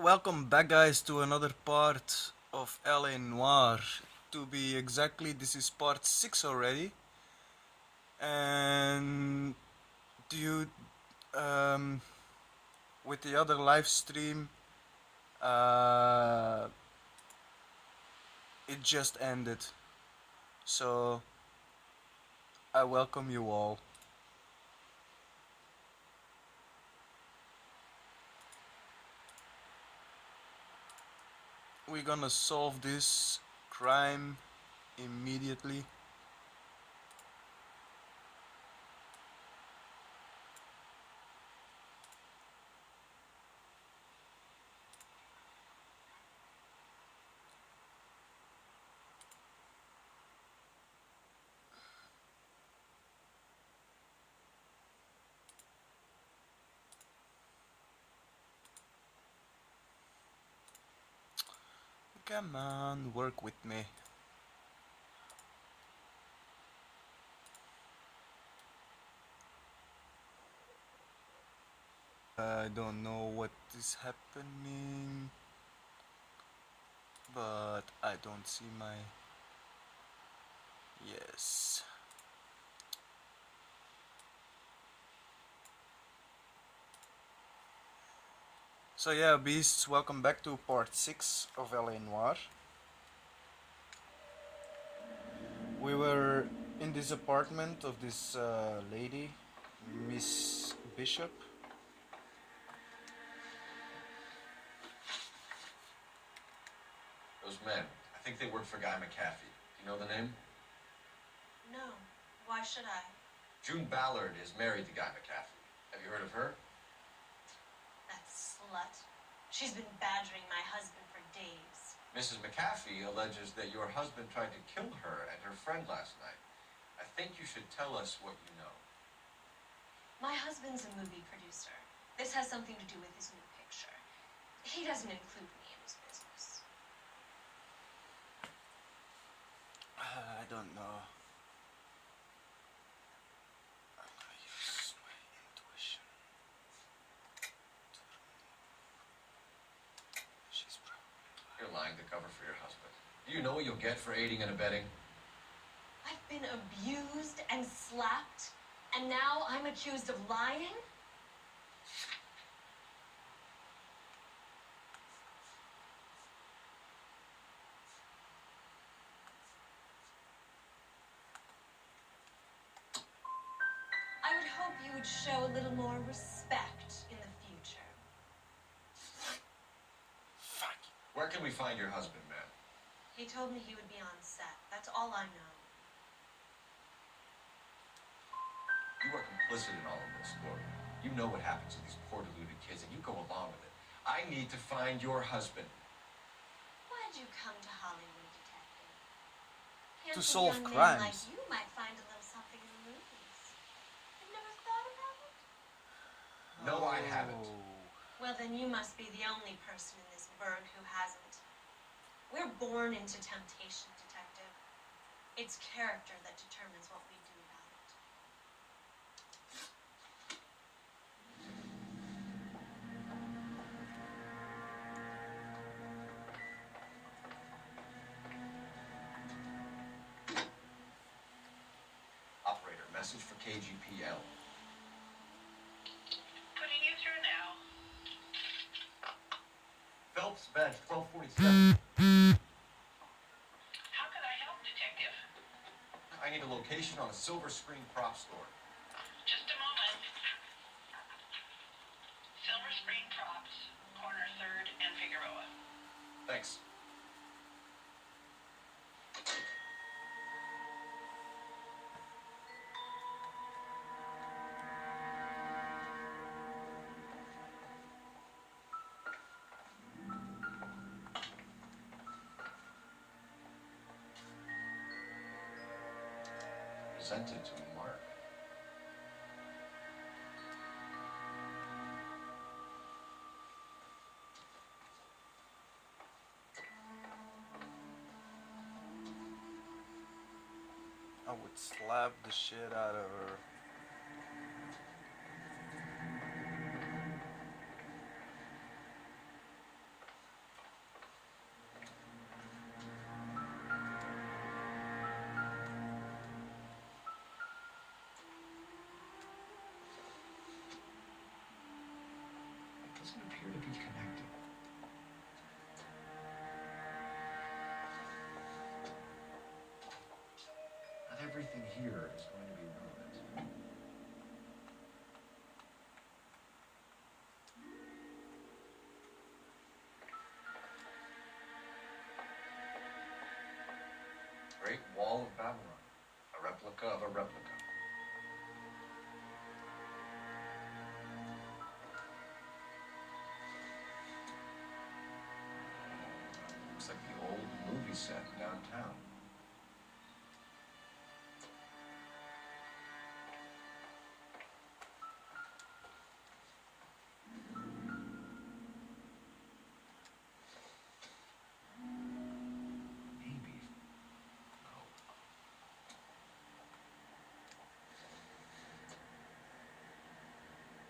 Welcome back, guys, to another part of Noire. To be exactly, this is part 6 already. And due um, with the other live stream, uh, it just ended. So I welcome you all. We're gonna solve this crime immediately. Come on, work with me. I don't know what is happening, but I don't see my... Yes. So yeah, beasts, welcome back to part 6 of LA Noire. We were in this apartment of this lady, Miss Bishop. Those men, I think they work for Guy McAfee. Do you know the name? No. Why should I? June Ballard is married to Guy McAfee. Have you heard of her? That slut. She's been badgering my husband for days. Mrs. McAfee alleges that your husband tried to kill her and her friend last night. I think you should tell us what you know. My husband's a movie producer. This has something to do with his new picture. He doesn't include me in his business. I don't know. I'm gonna use my intuition. She's probably... You're lying to cover for your husband. Do you know what you'll get for aiding and abetting? I've been abused and slapped, and now I'm accused of lying? I would hope you would show a little more respect in the future. Fuck. Where can we find your husband, ma'am? He told me he would be on set. That's all I know. You are complicit in all of this, Gloria. You know what happens to these poor deluded kids, and you go along with it. I need to find your husband. Why'd you come to Hollywood, detective? To Handsome solve young man crimes. like you might find a little something in the movies. You've never thought about it? No, I haven't. Well, then you must be the only person in this burg who hasn't. We're born into temptation, detective. It's character that determines what we do about it. Operator, message for KGPL. Putting you through now. Phelps, badge 1247. How can I help, Detective? I need a location on a silver screen prop store. Just a moment. Silver Screen Props, corner 3rd and Figueroa. Thanks. Presented to Mark. I would slap the shit out of her. everything here is going to be relevant. Great Wall of Babylon. A replica of a replica. Looks like the old movie set downtown. Maybe. No.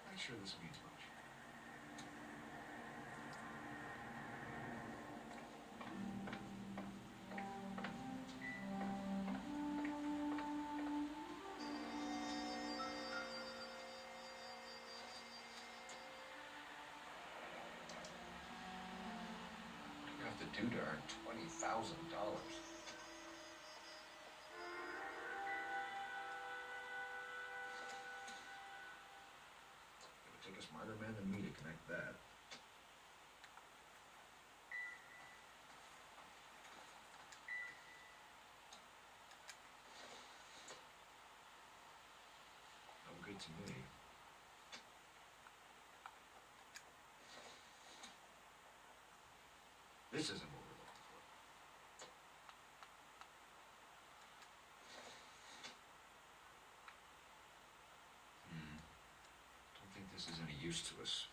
Not sure this means much. What do you have to do to earn $20,000? It would take a smarter man than me to connect that. No good to me. This isn't what we're looking for. Don't think this is any use to us.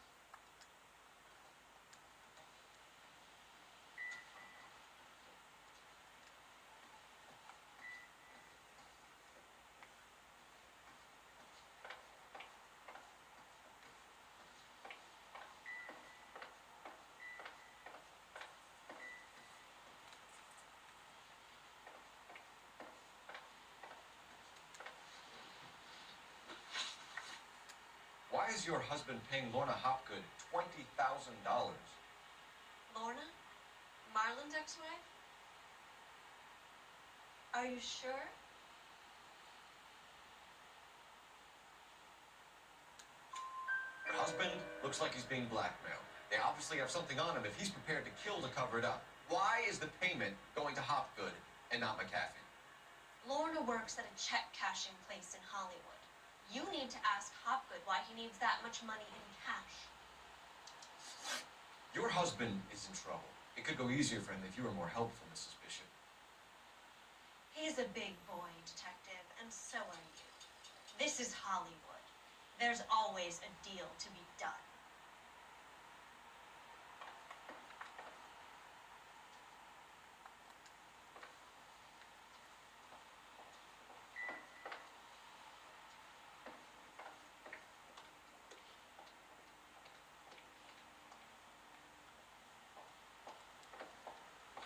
Why is your husband paying Lorna Hopgood $20,000? Lorna? Marlon's ex-wife? Are you sure? Your husband looks like he's being blackmailed. They obviously have something on him if he's prepared to kill to cover it up. Why is the payment going to Hopgood and not McAfee? Lorna works at a check-cashing place in Hollywood. You need to ask Hopgood why he needs that much money in cash. Your husband is in trouble. It could go easier for him if you were more helpful, Mrs. Bishop. He's a big boy, detective, and so are you. This is Hollywood. There's always a deal to be done.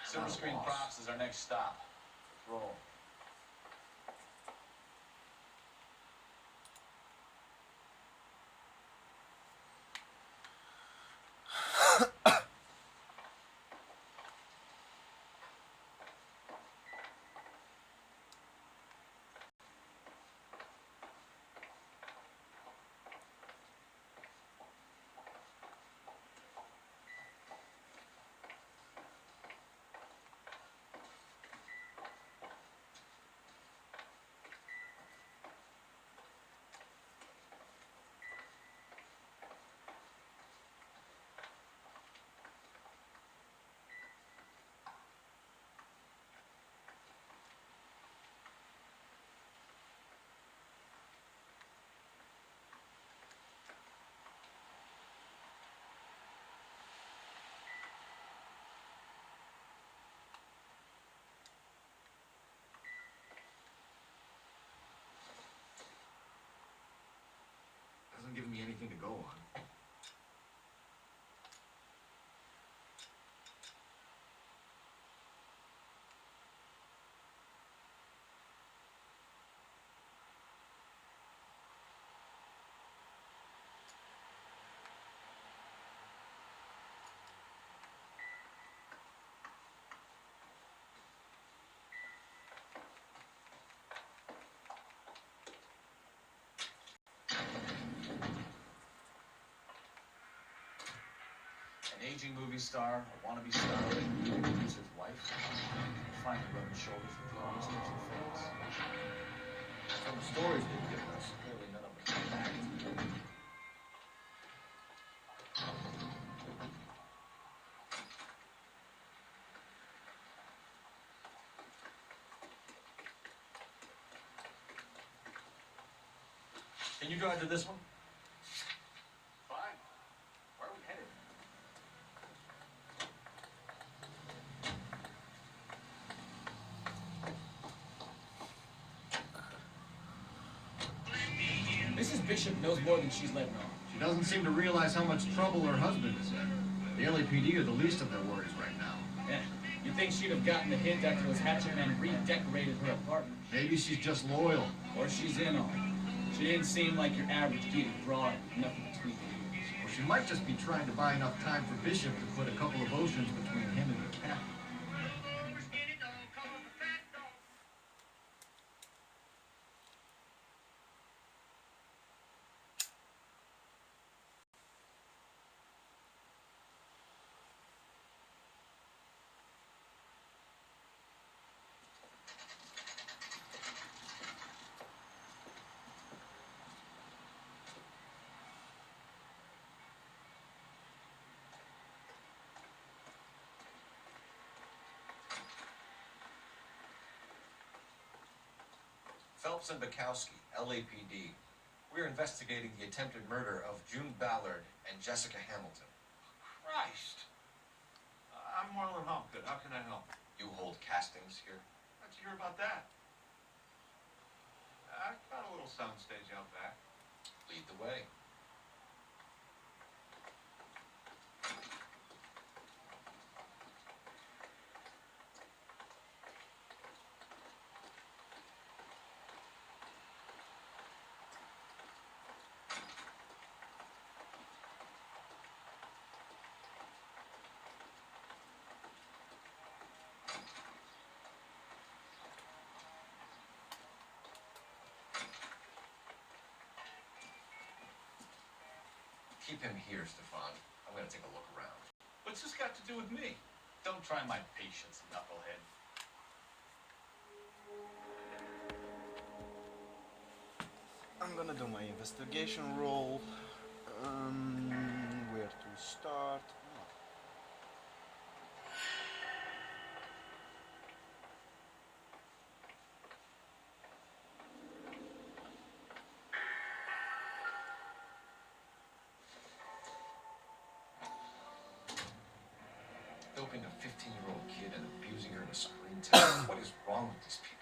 Silver Screen Props is our next stop. Let's roll. Hasn't given me anything to go on. An aging movie star, a wannabe starlet, a producer's wife. Finally rubbing shoulders with the audience makes you famous. From the stories they've given us, clearly none of us come back. Can you drive to this one? Fine. Where are we headed? Mrs. Bishop knows more than she's letting on. She doesn't seem to realize how much trouble her husband is in. The LAPD are the least of their worries right now. Yeah. You'd think she'd have gotten the hint after those hatchet men redecorated her apartment. Maybe she's just loyal. Or she's in on it. She didn't seem like your average geek broad, nothing between the ears. Or she might just be trying to buy enough time for Bishop to put a couple of oceans between him and McAfee. Phelps and Bukowski, LAPD. We're investigating the attempted murder of June Ballard and Jessica Hamilton. Christ. I'm Marlon Hopgood. How can I help? You hold castings here? How'd you hear about that? I've got a little soundstage out back. Lead the way. Keep him here, Stefan. I'm gonna take a look around. What's this got to do with me? Don't try my patience, knucklehead. I'm gonna do my investigation roll. Where to start? Doping a 15-year-old kid and abusing her in a screen test. What is wrong with these people?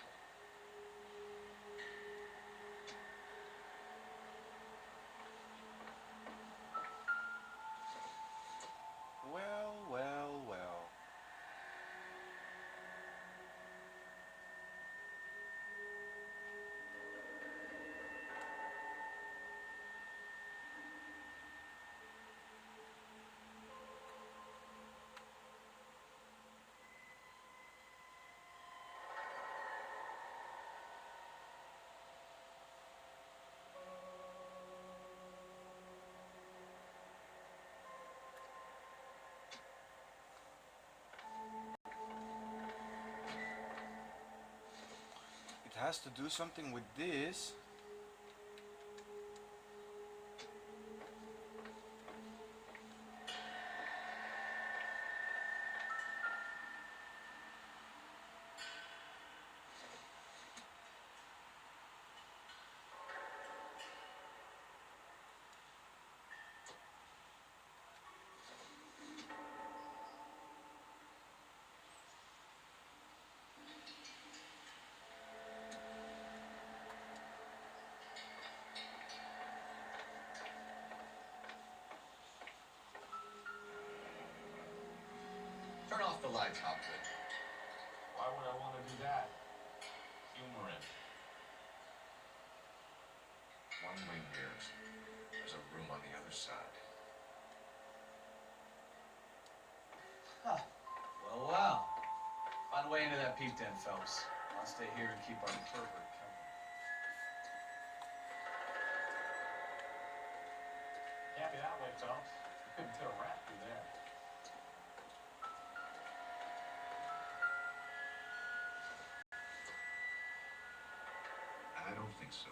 Well, well, well. It has to do something with this. Turn off the lights, Hopgood. Why would I want to do that? Humor in. One wing here. There's a room on the other side. Huh. Well, well. Find a way into that peep den, Phelps. I'll stay here and keep our pervert company. Can't be that way, Phelps. You couldn't fit a rat through there. think so.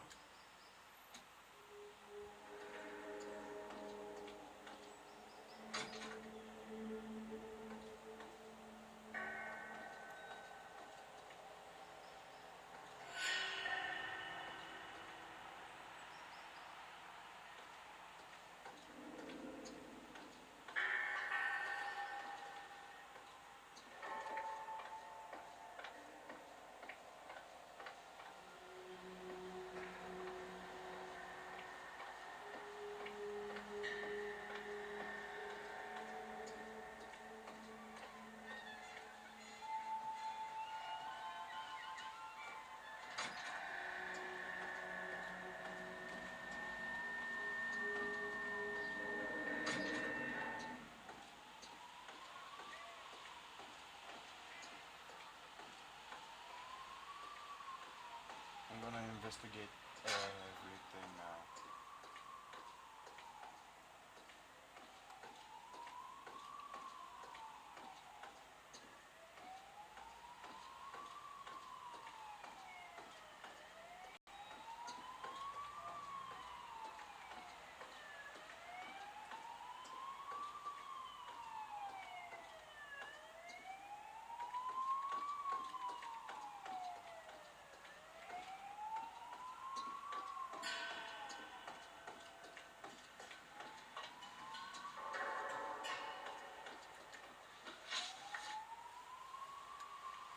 I'm gonna investigate everything now.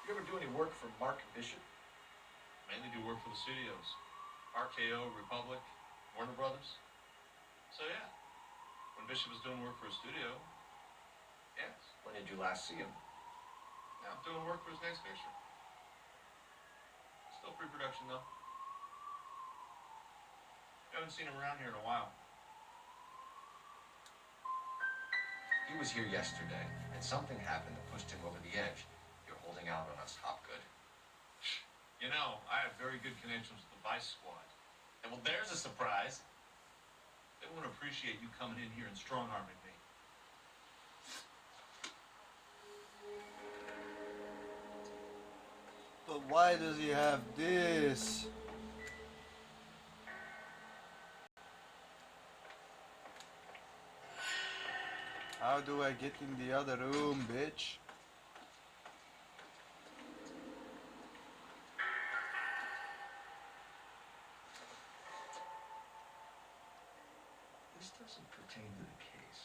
You ever do any work for Mark Bishop? Mainly do work for the studios. RKO, Republic, Warner Brothers. So yeah, when Bishop was doing work for a studio, yes. When did you last see him? Now I'm doing work for his next picture. Still pre-production though. Haven't seen him around here in a while. He was here yesterday, and something happened that pushed him over the edge. You're holding out on us, Hopgood. You know, I have very good connections with the Vice Squad. And well, there's a surprise. They won't appreciate you coming in here and strong-arming me. But why does he have this? How do I get in the other room, bitch? This doesn't pertain to the case.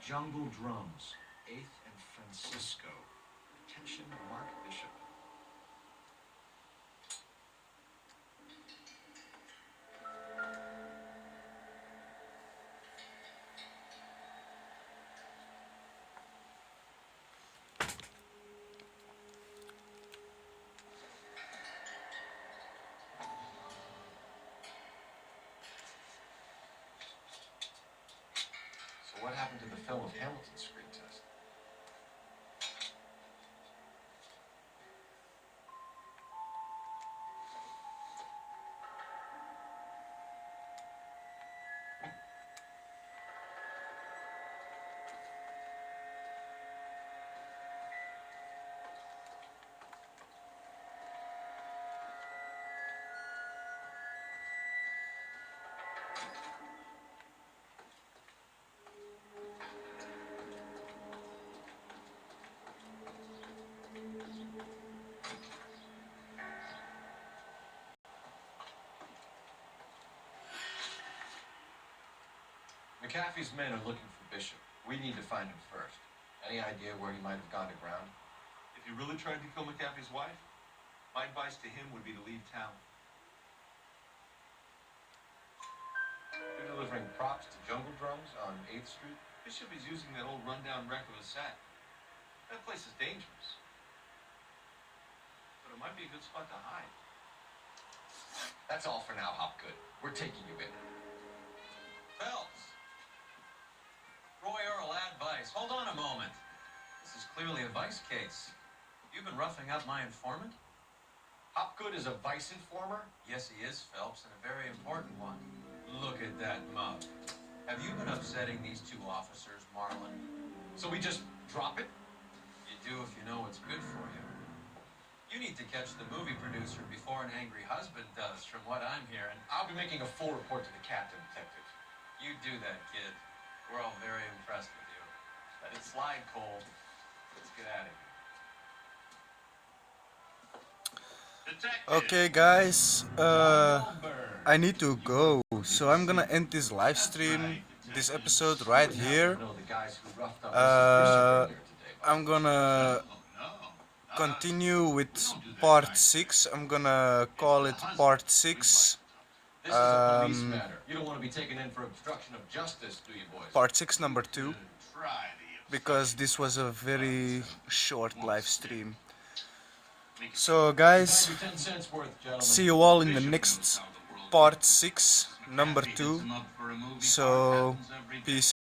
Jungle Drums, 8th and Francisco. Attention, Mark Bishop. So what happened to the film of Hamilton's screen test? McAfee's men are looking for Bishop. We need to find him first. Any idea where he might have gone to ground? If he really tried to kill McAfee's wife, my advice to him would be to leave town. You're delivering props to jungle drums on 8th Street? Bishop is using that old rundown wreck of a set. That place is dangerous. But it might be a good spot to hide. That's all for now, Hopgood. We're taking you in. Phelps! Roy Earl, advice. Hold on a moment. This is clearly a vice case. You've been roughing up my informant? Hopgood is a vice informer? Yes, he is, Phelps, and a very important one. Look at that mug. Have you been upsetting these two officers, Marlin? So we just drop it? You do if you know what's good for you. You need to catch the movie producer before an angry husband does, from what I'm hearing. I'll be making a full report to the captain, detective. You do that, kid. We're all very impressed with you. Let it slide, Cole. Let's get out of here. Okay guys, I need to go, so I'm gonna end this live stream, this episode right here. I'm gonna continue with part 6. I'm gonna call it part 6. This is a police matter. You don't want to be taken in for obstruction of justice, do you, boys? Part 6 number 2, because this was a very short live stream. So guys, see you all in the next part 6 number 2. So peace.